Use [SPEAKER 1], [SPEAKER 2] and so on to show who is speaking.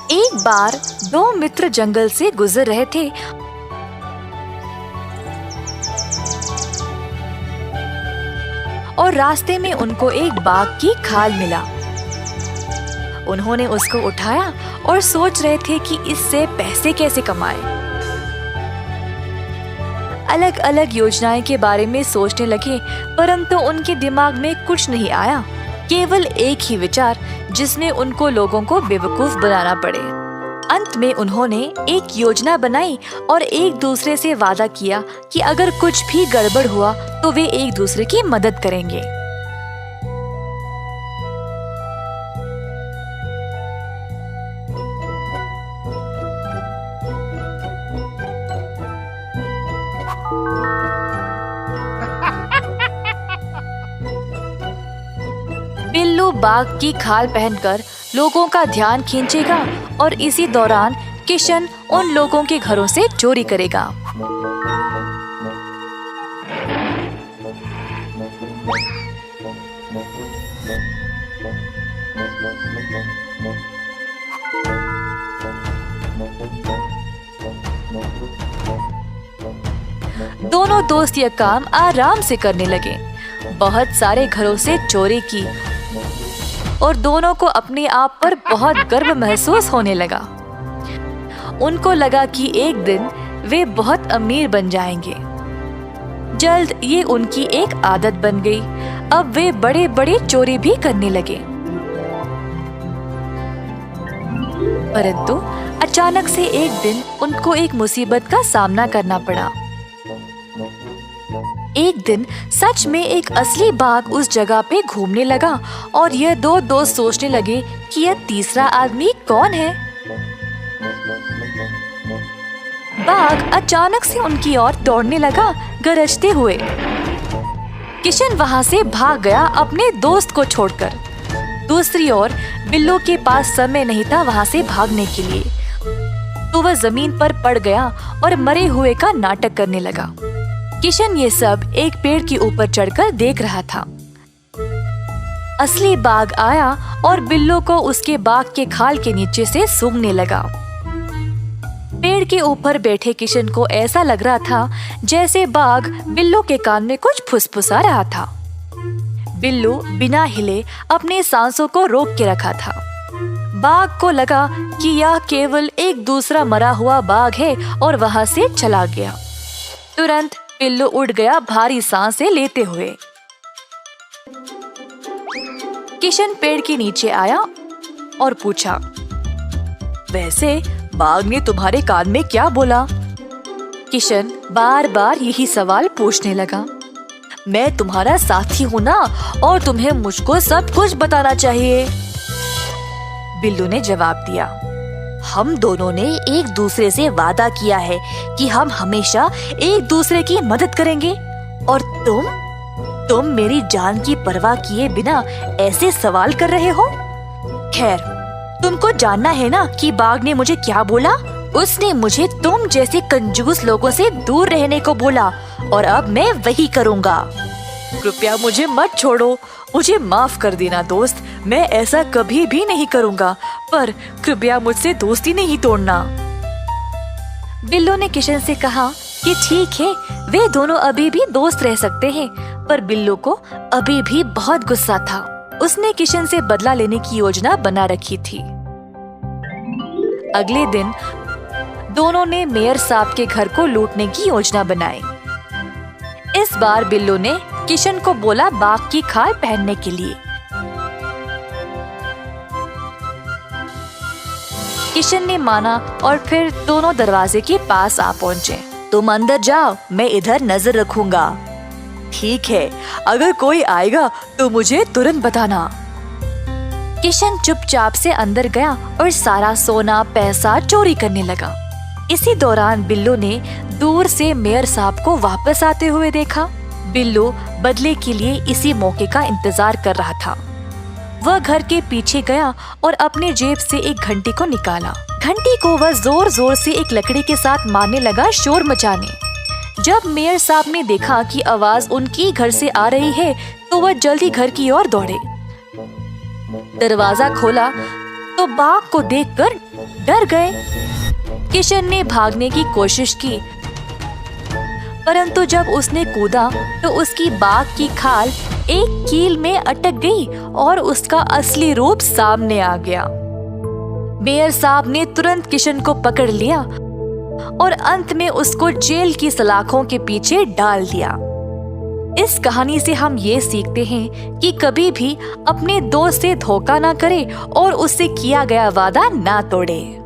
[SPEAKER 1] एक बार दो मित्र जंगल से गुजर रहे थे और रास्ते में उनको एक बाघ की खाल मिला। उन्होंने उसको उठाया और सोच रहे थे कि इससे पैसे कैसे कमाएं। अलग अलग योजनाएं के बारे में सोचने लगे, परंतु उनके दिमाग में कुछ नहीं आया, केवल एक ही विचार जिसमें उनको लोगों को बेवकूफ बनाना पड़े। अंत में उन्होंने एक योजना बनाई और एक दूसरे से वादा किया कि अगर कुछ भी गड़बड़ हुआ तो वे एक दूसरे की मदद करेंगे। बिल्लू बाघ की खाल पहनकर लोगों का ध्यान खींचेगा और इसी दौरान किशन उन लोगों के घरों से चोरी करेगा। दोनों दोस्त यह काम आराम से करने लगे। बहुत सारे घरों से चोरी की और दोनों को अपने आप पर बहुत गर्व महसूस होने लगा। उनको लगा कि एक दिन वे बहुत अमीर बन जाएंगे। जल्द ये उनकी एक आदत बन गई। अब वे बड़े बड़े चोरी भी करने लगे। परंतु अचानक से एक दिन उनको एक मुसीबत का सामना करना पड़ा। एक दिन सच में एक असली बाघ उस जगह पे घूमने लगा और यह दो दोस्त सोचने लगे कि यह तीसरा आदमी कौन है। बाघ अचानक से उनकी ओर दौड़ने लगा, गरजते हुए। किशन वहां से भाग गया अपने दोस्त को छोड़कर। दूसरी ओर बिल्लू के पास समय नहीं था वहां से भागने के लिए, तो वह जमीन पर पड़ गया और मरे हुए का नाटक करने लगा। किशन ये सब एक पेड़ के ऊपर चढ़कर देख रहा था। असली बाघ आया और बिल्लू को उसके बाघ के खाल के नीचे से सूंघने लगा। पेड़ के ऊपर बैठे किशन को ऐसा लग रहा था जैसे बाघ बिल्लू के कान में कुछ फुसफुसा रहा था। बिल्लू बिना हिले अपने सांसों को रोक के रखा था। बाघ को लगा कि यह केवल एक दूसरा मरा हुआ बाघ है और वहां से चला गया। तुरंत बिल्लू उड़ गया भारी सांसें लेते हुए। किशन पेड़ के नीचे आया और पूछा, वैसे बाघ ने तुम्हारे कान में क्या बोला? किशन बार बार यही सवाल पूछने लगा। मैं तुम्हारा साथी हूँ ना, और तुम्हें मुझको सब कुछ बताना चाहिए। बिल्लू ने जवाब दिया, हम दोनों ने एक दूसरे से वादा किया है कि हम हमेशा एक दूसरे की मदद करेंगे, और तुम मेरी जान की परवाह किए बिना ऐसे सवाल कर रहे हो। खैर, तुमको जानना है ना कि बाघ ने मुझे क्या बोला? उसने मुझे तुम जैसे कंजूस लोगों से दूर रहने को बोला, और अब मैं वही करूँगा। कृपया मुझे मत छोड़ो, मुझे माफ कर देना दोस्त, मैं ऐसा कभी भी नहीं करूँगा, पर कृपया मुझसे दोस्ती नहीं तोड़ना। बिल्लू ने किशन से कहा कि ठीक है, वे दोनों अभी भी दोस्त रह सकते हैं, पर बिल्लू को अभी भी बहुत गुस्सा था। उसने किशन से बदला लेने की योजना बना रखी थी। अगले दिन दोनों ने मेयर साहब के घर को लूटने की योजना बनाई। इस बार बिल्लू ने किशन को बोला बाघ की खाल पहनने के लिए। किशन ने माना और फिर दोनों दरवाजे के पास आ पहुँचे। तुम अंदर जाओ, मैं इधर नजर रखूंगा। ठीक है, अगर कोई आएगा तो मुझे तुरंत बताना। किशन चुपचाप से अंदर गया और सारा सोना पैसा चोरी करने लगा। इसी दौरान बिल्लू ने दूर से मेयर साहब को वापस आते हुए देखा। बिल्लू बदले के लिए इसी मौके का इंतजार कर रहा था। वह घर के पीछे गया और अपने जेब से एक घंटी को निकाला। घंटी को वह जोर जोर से एक लकड़ी के साथ मारने लगा, शोर मचाने। जब मेयर साहब ने देखा कि आवाज उनकी घर से आ रही है, तो वह जल्दी घर की ओर दौड़े। दरवाजा खोला तो बाघ को देखकर डर गए। किशन ने भागने की कोशिश की, परंतु जब उसने कूदा तो उसकी बाघ की खाल एक कील में अटक गई और उसका असली रूप सामने आ गया। मेयर साहब ने तुरंत किशन को पकड़ लिया और अंत में उसको जेल की सलाखों के पीछे डाल दिया। इस कहानी से हम ये सीखते हैं कि कभी भी अपने दोस्त से धोखा ना करें और उससे किया गया वादा ना तोड़े।